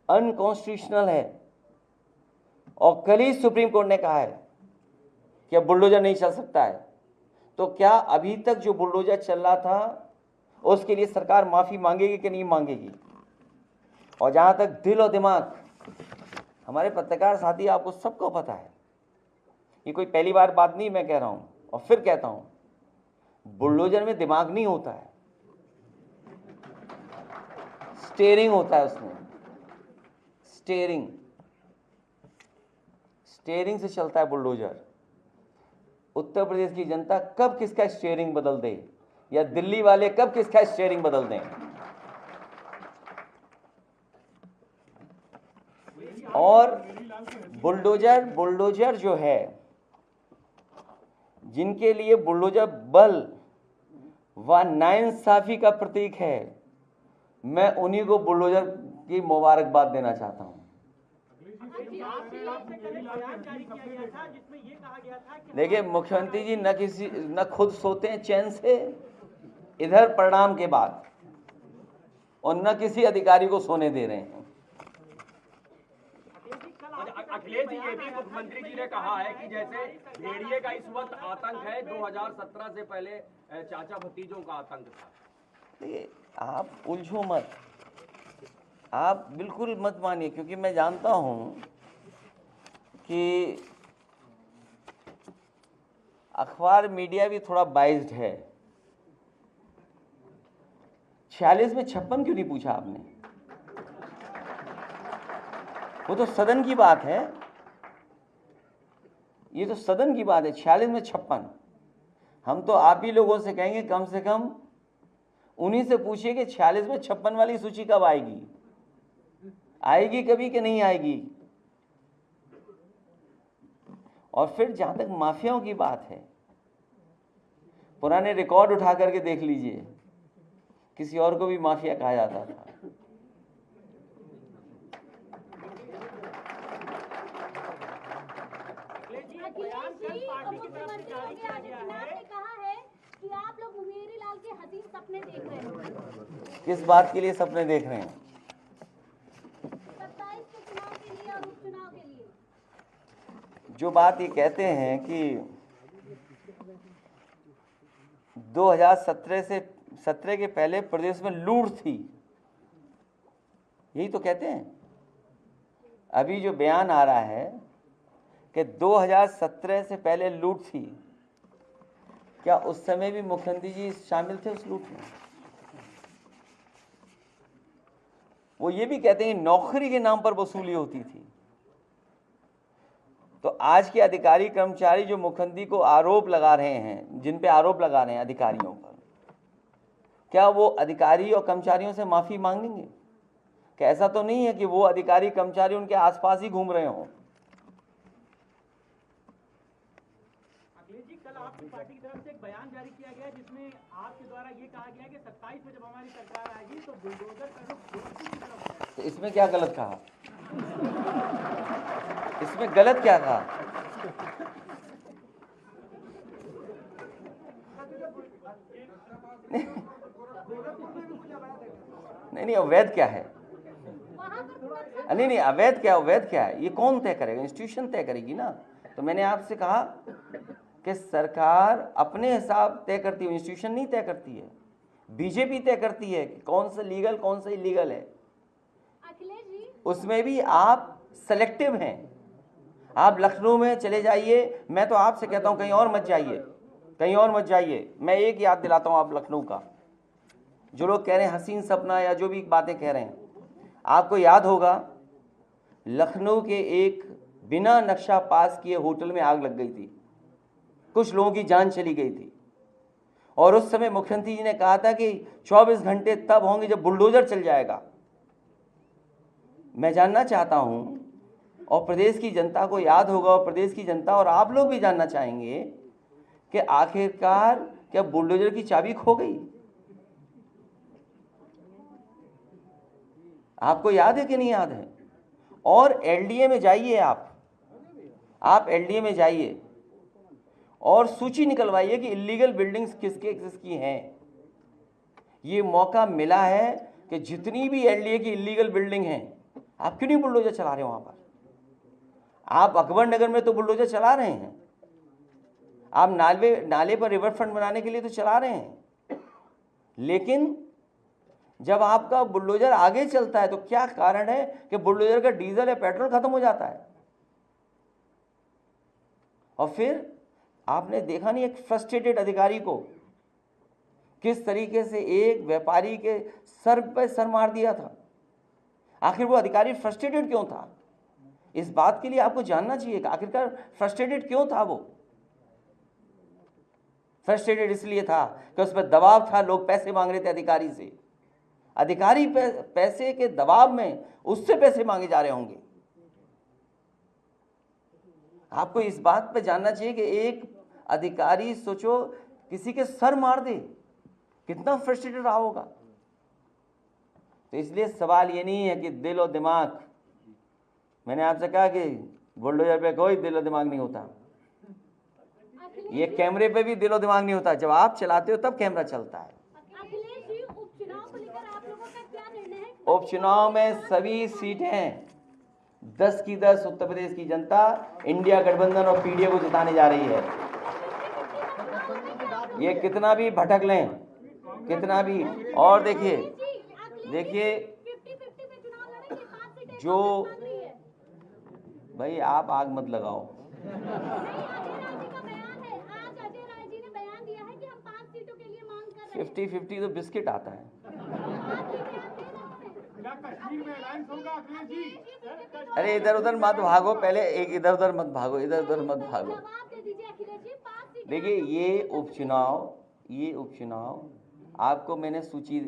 Unconstitutional है। और कल ही सुप्रीम कोर्ट ने कहा है कि अब बुलडोजर नहीं चल सकता है। तो क्या अभी तक जो बुलडोजर चल रहा था उसके लिए सरकार माफी मांगेगी कि नहीं मांगेगी? और जहां तक दिल और दिमाग, हमारे पत्रकार साथी आपको सबको पता है, ये कोई पहली बार बात नहीं मैं कह रहा हूं, और फिर कहता हूं, बुलडोजर में दिमाग नहीं होता है, स्टीयरिंग होता है उसमें। स्टीयरिंग से चलता है बुलडोजर। उत्तर प्रदेश की जनता कब किसका स्टीयरिंग बदल दे, या दिल्ली वाले कब किसका स्टीयरिंग बदल दें। और बुलडोजर जो है, जिनके लिए बुलडोजर बल व नाइंसाफी का प्रतीक है, मैं उन्हीं को बुलडोजर की मुबारकबाद देना चाहता हूं। देखिए मुख्यमंत्री जी न खुद सोते हैं चैन से इधर परिणाम के बाद, और न किसी अधिकारी को सोने दे रहे हैं। अखिलेश जी, ये भी मुख्यमंत्री जी ने कहा है कि जैसे भेड़िए का इस वक्त आतंक है, 2017 से पहले चाचा भतीजों का आतंक था। देखिए आप उलझो मत, आप बिल्कुल मत मानिए, क्योंकि मैं जानता हूं कि अखबार मीडिया भी थोड़ा बाइज्ड है। 46 में 56 क्यों नहीं पूछा आपने? वो तो सदन की बात है, ये तो सदन की बात है। 46 में 56, हम तो आप ही लोगों से कहेंगे कम से कम उन्हीं से पूछिए कि 46 में 56 वाली सूची कब आएगी, आएगी कभी कि नहीं आएगी। और फिर जहां तक माफियाओं की बात है, पुराने रिकॉर्ड उठा करके देख लीजिए, किसी और को भी माफिया कहा जाता था। किस बात के लिए सपने देख रहे हैं? 27 के चुनाव के लिए और उपचुनाव के लिए। जो बात ये कहते हैं कि 2017 के पहले प्रदेश में लूट थी, यही तो कहते हैं। अभी जो बयान आ रहा है कि 2017 से पहले लूट थी, क्या उस समय भी मुख्यमंत्री जी शामिल थे उस लूट में? वो ये भी कहते हैं नौकरी के नाम पर वसूली होती थी। तो आज के अधिकारी कर्मचारी जो मुख्यमंत्री को आरोप लगा रहे हैं, जिन पे आरोप लगा रहे हैं अधिकारियों पर, क्या वो अधिकारी और कर्मचारियों से माफी मांगेंगे? क्या ऐसा तो नहीं है कि वो अधिकारी कर्मचारी उनके आसपास ही घूम रहे हों? अखिलेश जी, कल आपकी पार्टी की तरफ से एक बयान जारी किया गया जिसमें आपके द्वारा ये कहा गया कि 27 में जब हमारी सरकार आएगी तो बुलडोजर का रुख गोरखपुर की तरफ है। तो इसमें क्या गलत कहा? इसमें गलत क्या कहा? नहीं, अवैध क्या है? नहीं, अवैध क्या है? ये कौन तय करेगा? इंस्टीट्यूशन तय करेगी ना। तो मैंने आपसे कहा कि सरकार अपने हिसाब तय करती है, इंस्टीट्यूशन नहीं तय करती है। बीजेपी तय करती है कि कौन सा लीगल कौन सा इलीगल है। उसमें भी आप सेलेक्टिव हैं। आप लखनऊ में चले जाइए, मैं तो आपसे कहता हूं कहीं और मत जाइए। मैं एक याद दिलाता हूं आप लखनऊ का, जो लोग कह रहे हैं हसीन सपना या जो भी बातें कह रहे हैं, आपको याद होगा लखनऊ के एक बिना नक्शा पास किए होटल में आग लग गई थी, कुछ लोगों की जान चली गई थी। और उस समय मुख्यमंत्री जी ने कहा था कि 24 घंटे तब होंगे जब बुलडोजर चल जाएगा। मैं जानना चाहता हूं, और प्रदेश की जनता को याद होगा, और प्रदेश की जनता और आप लोग भी जानना चाहेंगे कि आखिरकार क्या बुलडोजर की चाबी खो गई? आपको याद है कि नहीं याद है? और एलडीए में जाइए, आप एलडीए में जाइए और सूची निकलवाइए कि इलीगल बिल्डिंग्स किसकी हैं। ये मौका मिला है कि जितनी भी एलडीए की इलीगल बिल्डिंग हैं आप क्यों नहीं बुलडोजर चला रहे हो वहां पर? आप अकबर नगर में तो बुलडोजर चला रहे हैं, आप नाले पर रिवर फ्रंट बनाने के लिए तो चला रहे हैं, लेकिन जब आपका बुलडोजर आगे चलता है तो क्या कारण है कि बुलडोजर का डीजल या पेट्रोल खत्म हो जाता है? और फिर आपने देखा नहीं एक फ्रस्ट्रेटेड अधिकारी को किस तरीके से एक व्यापारी के सर पे सर मार दिया था? आखिर वो अधिकारी फ्रस्ट्रेटेड क्यों था? इस बात के लिए आपको जानना चाहिए कि आखिरकार फ्रस्ट्रेटेड क्यों था वो। फ्रस्ट्रेटेड इसलिए था कि उस पर दबाव था, लोग पैसे मांग रहे थे अधिकारी से, अधिकारी पैसे के दबाव में उससे पैसे मांगे जा रहे होंगे। आपको इस बात पे जानना चाहिए कि एक अधिकारी सोचो किसी के सर मार दे, कितना फ्रस्ट्रेटेड रहा होगा। तो इसलिए सवाल ये नहीं है कि दिल और दिमाग, मैंने आपसे कहा कि बुलडोजर पे कोई दिल और दिमाग नहीं होता, ये कैमरे पे भी दिल और दिमाग नहीं होता, जब आप चलाते हो तब कैमरा चलता है। अखिलेश जी, उपचुनाव को लेकर आप लोगों का क्या निर्णय है? उपचुनाव में सभी सीटें 10 की 10 उत्तर प्रदेश की जनता इंडिया गठबंधन और पीडीए को जिताने जा रही है। ये कितना भी भटक लें, कितना भी, और देखिए 50-50 पे चुनाव लड़ेंगे, 5 सीटें जो कांग्रेस मांग रही है। भाई आप आग मत लगाओ। नहीं, अजय राय जी का बयान है, आज अजय राय जी ने बयान दिया है कि हम 5 सीटों के लिए मांग कर रहे हैं। 50-50 तो बिस्किट आता है। 5 सीटें आप दे रहे हैं। क्या कश्मीर में अलायंस होगा अखिलेश जी? अरे इधर उधर मत भागो, पहले एक इधर उधर मत भागो, इधर उधर मत भागो। जवाब दे दीजिए अखिलेश जी, 5 सीटें। देखिए ये उपचुनाव आपको मैंने सूची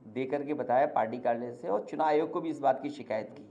दे करके बताया पार्टी कार्यालय से, और चुनाव आयोग को भी इस बात की शिकायत की।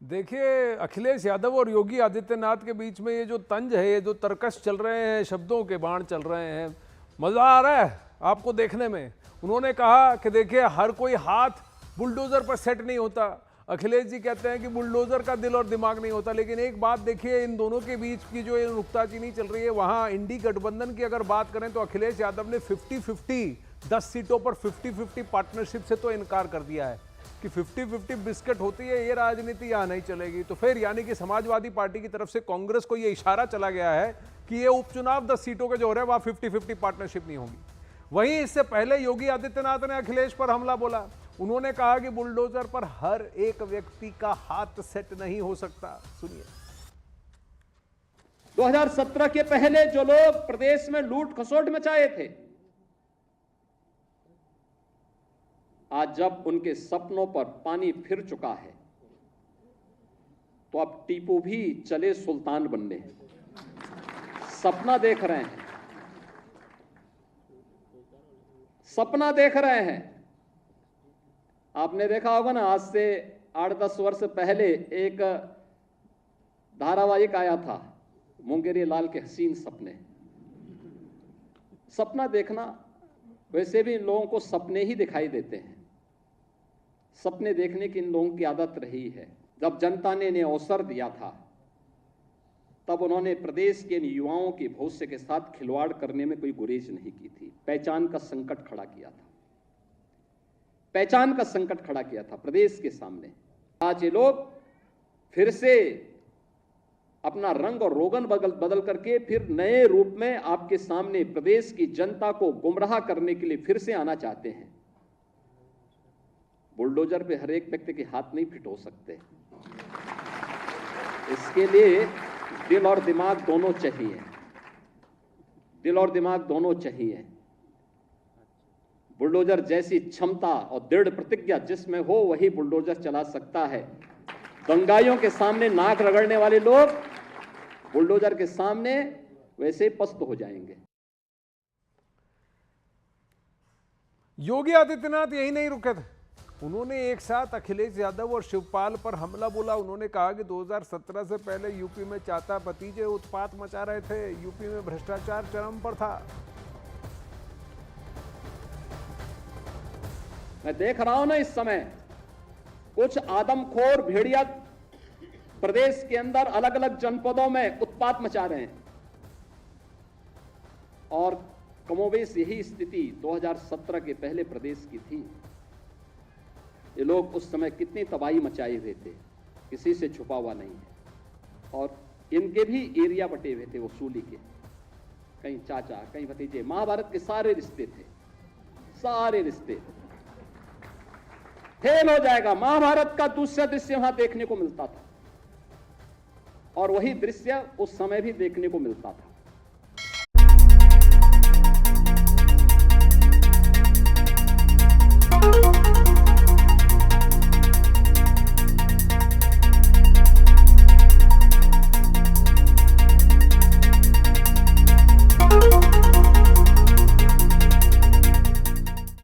देखिए अखिलेश यादव और योगी आदित्यनाथ के बीच में ये जो तंज है, ये जो तर्कश चल रहे हैं, शब्दों के बाण चल रहे हैं, मज़ा आ रहा है आपको देखने में। उन्होंने कहा कि देखिए हर कोई हाथ बुलडोज़र पर सेट नहीं होता, अखिलेश जी कहते हैं कि बुलडोज़र का दिल और दिमाग नहीं होता। लेकिन एक बात देखिए, इन दोनों के बीच की जो ये नुक्ताचीनी चल रही है, वहाँ इंडी गठबंधन की अगर बात करें तो अखिलेश यादव ने 50-50 10 सीटों पर 50-50 पार्टनरशिप से तो इनकार कर दिया है कि 50-50 बिस्किट होती है, ये राजनीति यहाँ नहीं चलेगी। तो फिर यानी कि समाजवादी पार्टी की तरफ से कांग्रेस को ये इशारा चला गया है कि ये उपचुनाव 10 सीटों के जो हो रहे हैं वहाँ 50-50 पार्टनरशिप नहीं होगी। वहीं इससे पहले योगी आदित्यनाथ ने अखिलेश पर हमला बोला। उन्होंने कहा कि बुलडोजर पर हर एक व्यक्ति का हाथ सेट नहीं हो सकता। सुनिए। 2017 के पहले जो लोग प्रदेश में लूट खसोट मचाए थे, आज जब उनके सपनों पर पानी फिर चुका है तो अब टीपू भी चले सुल्तान बनने। सपना देख रहे हैं, सपना देख रहे हैं। आपने देखा होगा ना, आज से 8-10 वर्ष पहले एक धारावाहिक आया था, मुंगेरी लाल के हसीन सपने। सपना देखना, वैसे भी इन लोगों को सपने ही दिखाई देते हैं। सपने देखने की इन लोगों की आदत रही है। जब जनता ने इन्हें अवसर दिया था तब उन्होंने प्रदेश के युवाओं के भविष्य के साथ खिलवाड़ करने में कोई गुरेज नहीं की थी। पहचान का संकट खड़ा किया था, पहचान का संकट खड़ा किया था प्रदेश के सामने। आज ये लोग फिर से अपना रंग और रोगन बदल करके फिर नए रूप में आपके सामने प्रदेश की जनता को गुमराह करने के लिए फिर से आना चाहते हैं। बुलडोजर पे हर एक व्यक्ति के हाथ नहीं फिट हो सकते, इसके लिए दिल और दिमाग दोनों चाहिए, दिल और दिमाग दोनों चाहिए। बुलडोजर जैसी क्षमता और दृढ़ प्रतिज्ञा जिसमें हो वही बुलडोजर चला सकता है। दंगाइयों के सामने नाक रगड़ने वाले लोग बुलडोजर के सामने वैसे ही पस्त हो जाएंगे। योगी आदित्यनाथ यही नहीं रुके थे, उन्होंने एक साथ अखिलेश यादव और शिवपाल पर हमला बोला। उन्होंने कहा कि 2017 से पहले यूपी में चाचा भतीजे उत्पात मचा रहे थे, यूपी में भ्रष्टाचार चरम पर था। मैं देख रहा हूं ना, इस समय कुछ आदमखोर भेड़िया प्रदेश के अंदर अलग अलग जनपदों में उत्पात मचा रहे हैं, और कमोबेश यही स्थिति 2017 के पहले प्रदेश की थी। ये लोग उस समय कितनी तबाही मचाए हुए थे, किसी से छुपा हुआ नहीं है। और इनके भी एरिया बटे हुए थे वसूली के, कहीं चाचा, कहीं भतीजे। महाभारत के सारे रिश्ते थे, सारे रिश्ते। फेल हो जाएगा। महाभारत का दूसरा दृश्य वहां देखने को मिलता था, और वही दृश्य उस समय भी देखने को मिलता था।